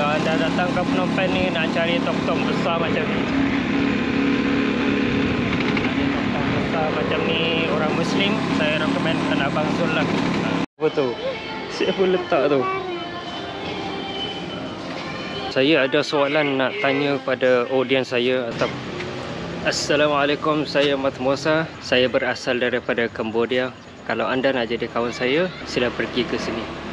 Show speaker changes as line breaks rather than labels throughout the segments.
Kalau anda datang ke Phnom Penh ni nak cari tok-tok besar macam ni, ada tok-tok besar macam ni orang Muslim, saya rekomenkan Abang Zul lah. Apa tu? Siapa letak tu? Saya ada soalan nak tanya kepada audiens saya atau Assalamualaikum, saya Mat Musa. Saya berasal daripada Cambodia. Kalau anda nak jadi kawan saya, sila pergi ke sini.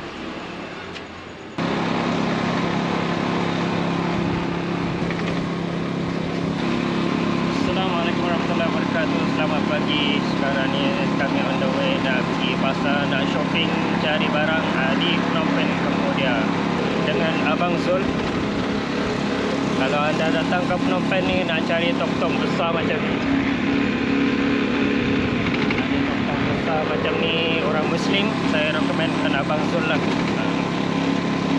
Assalamualaikum warahmatullahi wabarakatuh. Selamat pagi. Sekarang ni kami on the way nak pergi pasar, nak shopping, cari barang di Phnom Penh, Cambodia dengan Abang Zul. Kalau anda datang ke Phnom Penh ni nak cari tok-tok besar macam ni, ada tok-tok besar macam ni orang Muslim, saya rekomenkan Abang Zul lah.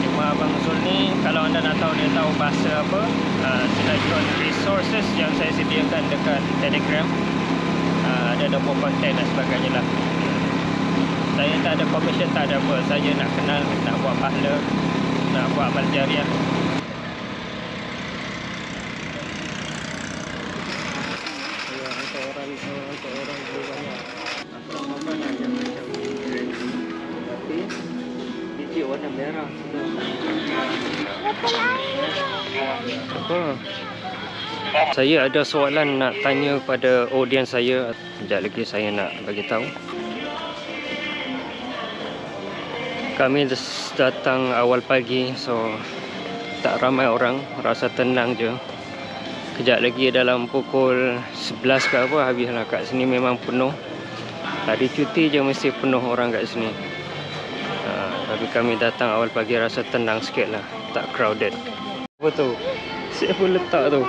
Cuma Abang Zul ni kalau anda nak tahu dia tahu bahasa apa, sila join resources yang saya sediakan dekat Telegram. Ada demo konten dan sebagainya lah. Saya tak ada commission, tak ada apa. Saya nak kenal, nak buat pahala, nak buat amal jariah. Untuk orang lebih banyak. Asal mama nak yang macam green, tapi biji warna merah. Apa? Saya ada soalan nak tanya kepada audiens saya. Sekejap lagi saya nak bagi tahu. Kami datang awal pagi, so tak ramai orang, rasa tenang je. Kejap lagi dalam pukul 11 ke apa habislah. Kat sini memang penuh. Hari cuti je mesti penuh orang kat sini. Tapi kami datang awal pagi rasa tenang sikit lah, tak crowded. Apa tu? Siapa letak tu?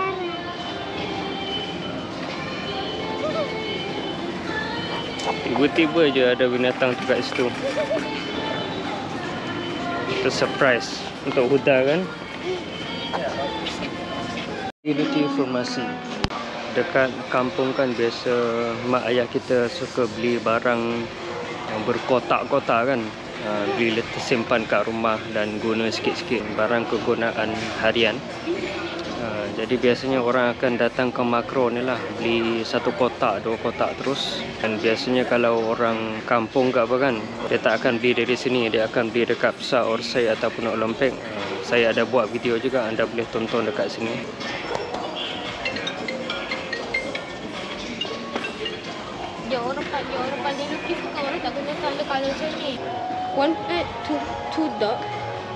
Tiba-tiba je ada binatang tu kat situ. Itu surprise untuk Huda kan? Unity informasi. Dekat kampung kan biasa mak ayah kita suka beli barang yang berkotak-kotak kan. Beli simpan kat rumah dan guna sikit-sikit, barang kegunaan harian. Jadi biasanya orang akan datang ke makro ni lah, beli satu kotak, dua kotak terus. Dan biasanya kalau orang kampung ke apa kan, dia tak akan beli dari sini, dia akan beli dekat Pusat Orsay ataupun Olympic. Saya ada buat video juga, anda boleh tonton dekat sini.
Orang pandai lukis tu kan, orang tak guna color macam ni. One pad, two dot.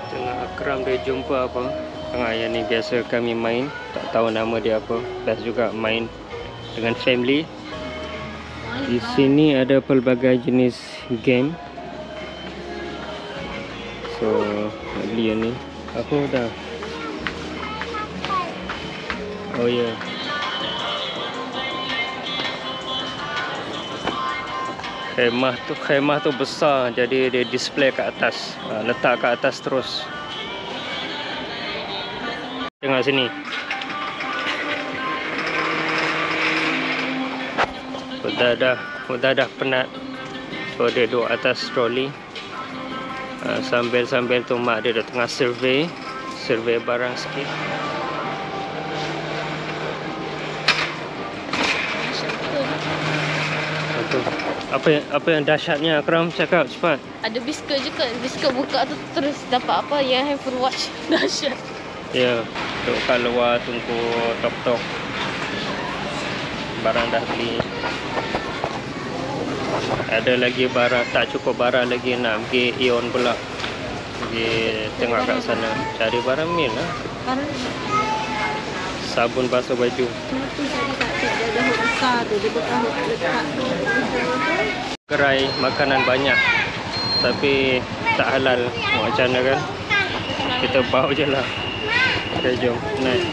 Tengah Akram dia jumpa apa. Tengah yang ni biasa kami main, tak tahu nama dia apa. Best juga main dengan family. Di sini ada pelbagai jenis game. So nak beli yang ni. Apa dah? Oh ya. Yeah. Khemah tu besar, jadi dia display kat atas, letak kat atas terus. Tengok sini. Udah dah penat. So dia duduk atas troli. Sambil tu mak dia dah tengah survey barang sikit. Apa yang dahsyatnya Akram cakap cepat.
Ada biskut je kan. Biskut buka tu terus dapat apa yang handphone watch. Dahsyat.
Ya, duduk kat luar tunggu tok-tok. Barang dah beli. Ada lagi barang, tak cukup barang lagi nak pergi Ion pula. Pergi tengok kat sana. Cari barang mil lah. Sabun basuh baju.
Kenapa cari tak ada dahut besar tu? Dia berkahut letak tu.
Gerai makanan banyak, tapi tak halal. Macam mana kan? Kita bawa je lah. Okay, jom naik.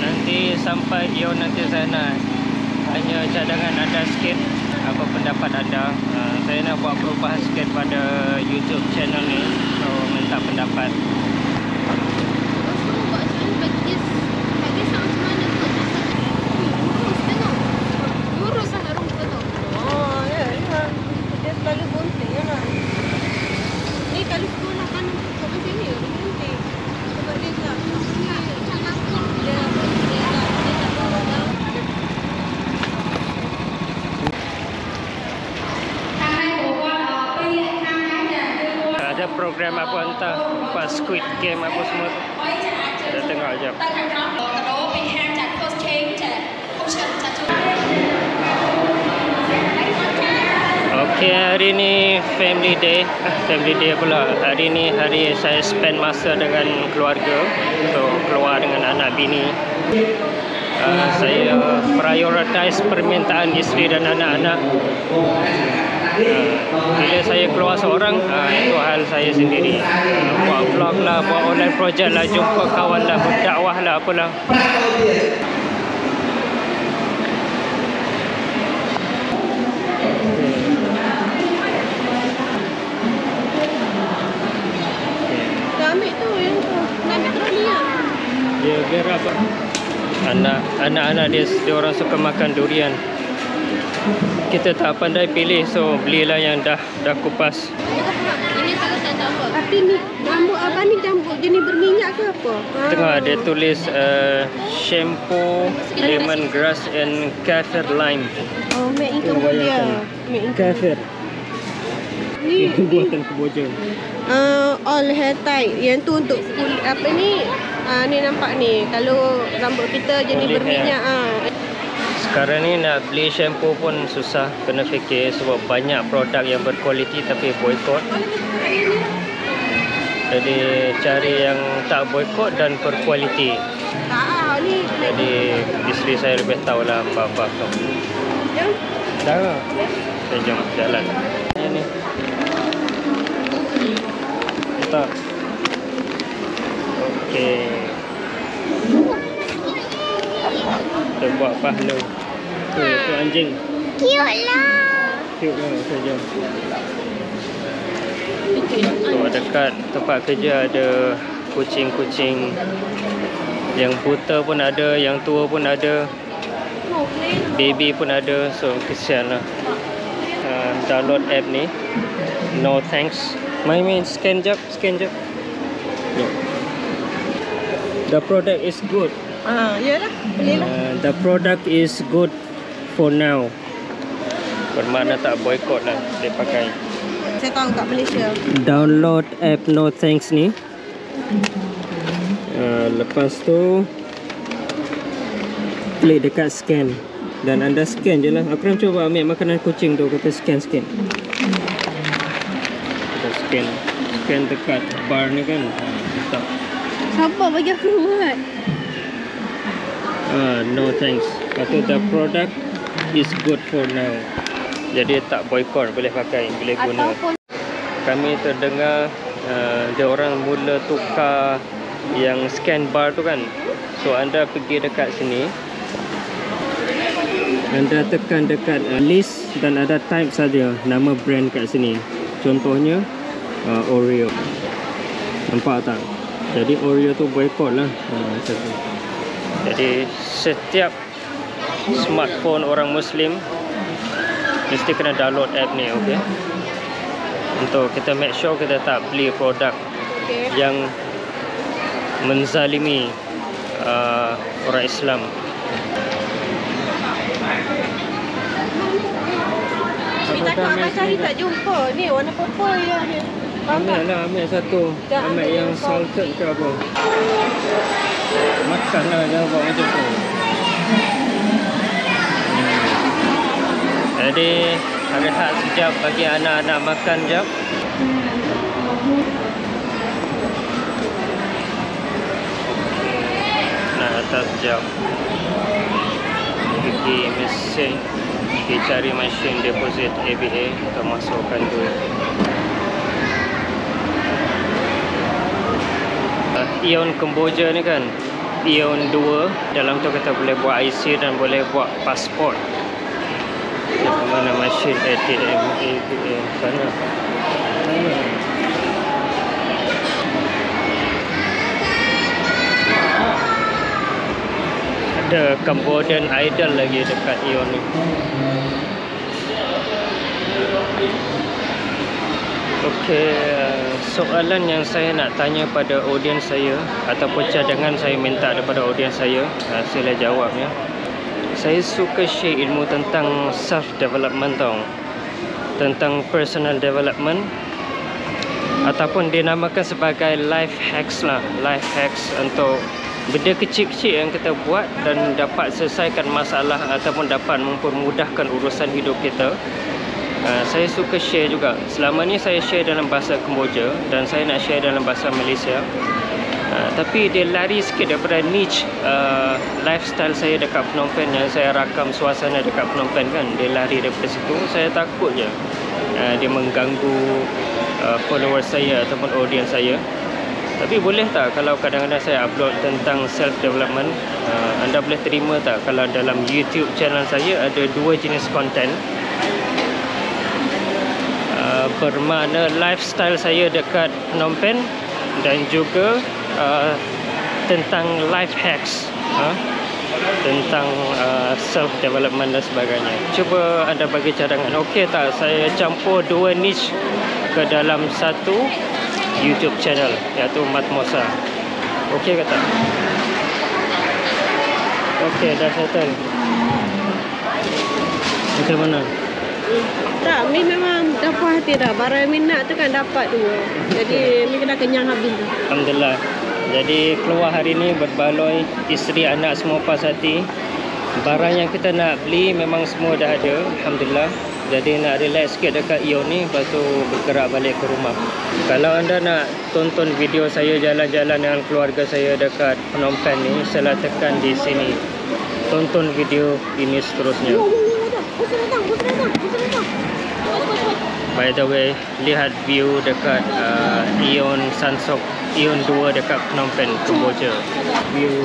Nanti sampai Ion, nanti saya nak tanya cadangan anda sikit. Apa pendapat anda? Saya nak buat perubahan sikit pada YouTube channel ni. So minta pendapat. program apa entah, pas Squid Game apa semua tu. Kita tengok jap. Okay, hari ni family day pula. Hari ni hari saya spend masa dengan keluarga. So, keluar dengan anak bini. Saya prioritize permintaan isteri dan anak-anak. Bila saya keluar seorang, itu hal saya sendiri. Buat vlog lah, buat online project lah, jumpa kawan lah, berdakwah lah, apalah. Ya, biar apa? Anak-anak dia orang suka makan durian. Kita tak pandai pilih, so belilah yang dah kupas.
Ini sangat tak apa.
Tapi ni rambut abang ni rambut jenis berminyak ke apa?
Tengok dia tulis shampoo lemongrass and kaffir lime.
Oh, make in Cambodia. Make in
Kaffir.
ni
Buatan Kemboja.
all hair tie. Yang tu untuk kulit apa ni? Ni nampak ni. Kalau rambut kita jenis
Curly
berminyak
Sekarang ni nak beli shampoo pun susah, kena fikir sebab banyak produk yang berkualiti tapi boykot. Jadi cari yang tak boykot dan berkualiti.
Ni.
Jadi isteri saya lebih tahulah apa-apa tu.
Jom.
Dah. Kita jom jalan. Ini. Tak. Okey. Kita buat pahala. Tu anjing.
Cute lah.
Cute lah. Kita jom. So, dekat tempat kerja ada kucing-kucing. Yang buta pun ada, yang tua pun ada. Baby pun ada. So, kesian lah. Download app ni. No thanks. Main scan jap. Yeah. The product is good.
Yalah. Boleh lah.
The product is good for now. Bermakna tak boykot lah dia pakai.
Saya tahu kat Malaysia.
Download app No Thanks ni. Lepas tu klik dekat scan. Dan anda scan je lah. Aku nak cuba ambil makanan kucing tu. Kata scan. Kita scan dekat bar ni kan. Tak.
Siapa bagi aku buat?
No thanks. Kata the product is good for now. Jadi tak boykot, boleh pakai, boleh guna.
Ataupun
Kami terdengar dia orang mula tukar yang scan bar tu kan. So anda pergi dekat sini, anda tekan dekat list dan ada type saja nama brand kat sini. Contohnya Oreo. Nampak tak? Jadi Oreo tu boykot lah. Jadi setiap smartphone orang Muslim mesti kena download app ni, okey? Untuk kita make sure kita tak beli produk yang menzalimi orang Islam.
takut abang cari tak jumpa. Ni warna purple je ada.
Ambil lah, ambil satu. Ambil yang salted ke apa. Makan lah, jangan buat macam tu. Jadi rehat sekejap bagi anak-anak makan sekejap. Nak atas sekejap. Pergi mesin, pergi cari mesin deposit ABA. Kita masukkan duit. Ion Kemboja ni kan, Ion 2. Dalam tu kita boleh buat IC dan boleh buat pasport. Di mana mesin ATM sana. Ada Cambodian Idol lagi dekat Ion ni. Okey, soalan yang saya nak tanya pada audiens saya ataupun cadangan saya minta daripada audiens saya, sila jawab ya. Saya suka share ilmu tentang self development tau. Tentang personal development. ataupun dinamakan sebagai life hacks lah. Life hacks untuk benda kecil-kecil yang kita buat dan dapat selesaikan masalah ataupun dapat mempermudahkan urusan hidup kita. Saya suka share juga. Selama ni saya share dalam bahasa Kemboja dan saya nak share dalam bahasa Malaysia. Tapi dia lari sikit daripada niche lifestyle saya dekat Phnom Penh yang saya rakam suasana dekat Phnom Penh kan. Dia lari daripada situ. Saya takut je dia mengganggu followers saya ataupun audience saya. Tapi boleh tak kalau kadang-kadang saya upload tentang self development? Anda boleh terima tak kalau dalam YouTube channel saya ada dua jenis konten, bermakna lifestyle saya dekat Phnom Penh dan juga tentang life hacks, tentang self development dan sebagainya. Cuba anda bagi cadangan. Okey tak saya campur dua niche ke dalam satu YouTube channel, iaitu Mat Mosa? Okey ke tak? Okey, dah settle. Macam mana?
Tak, Mi memang dah puas hati dah. Barang yang Mi nak tu kan dapat tu. Jadi Mi kena kenyang habis tu.
Alhamdulillah. Jadi keluar hari ni berbaloi, isteri anak semua puas hati. Barang yang kita nak beli memang semua dah ada, alhamdulillah. Jadi nak relax sikit dekat Ion ni, lepas tu bergerak balik ke rumah. Kalau anda nak tonton video saya jalan-jalan dengan keluarga saya dekat Phnom Penh ni, sila tekan di sini. Tonton video ini seterusnya. By the way, lihat view dekat Ion Sansok, Ion 2 dekat Phnom Penh, Kemboja. View